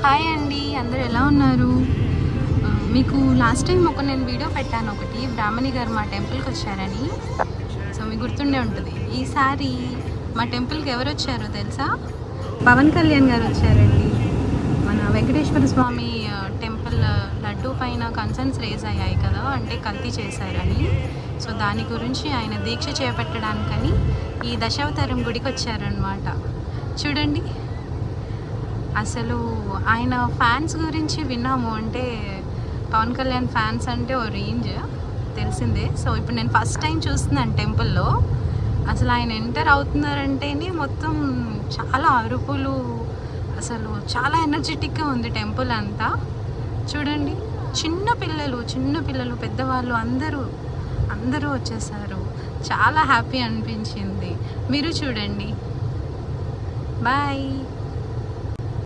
Hi అండి, అందరూ ఎలా ఉన్నారు? మీకు లాస్ట్ టైం నేను వీడియో పెట్టాను ఒకటి, బ్రాహ్మణి గారు మా టెంపుల్కి వచ్చారని. సో మీకు గుర్తుండే ఉంటుంది. ఈసారి మా టెంపుల్కి ఎవరు వచ్చారో తెలుసా? పవన్ కళ్యాణ్ గారు వచ్చారండి. మన వెంకటేశ్వర స్వామి టెంపుల్ లడ్డూ పైన కన్సర్న్స్ రేజ్ అయ్యాయి కదా, అంటే కల్తీ చేశారని. సో దాని గురించి ఆయన దీక్ష చేపట్టడానికని ఈ దశావతారం గుడికి వచ్చారనమాట. చూడండి, అసలు ఆయన ఫ్యాన్స్ గురించి విన్నాము. అంటే పవన్ కళ్యాణ్ ఫ్యాన్స్ అంటే ఓ రేంజ్ తెలిసిందే. సో ఇప్పుడు నేను ఫస్ట్ టైం చూస్తున్నాను టెంపుల్లో. అసలు ఆయన ఎంటర్ అవుతున్నారంటేనే మొత్తం చాలా అరుపులు, అసలు చాలా ఎనర్జెటిక్గా ఉంది టెంపుల్ అంతా. చూడండి, చిన్న పిల్లలు పెద్దవాళ్ళు అందరూ వచ్చేసారు. చాలా హ్యాపీ అనిపించింది. మీరు చూడండి. బాయ్.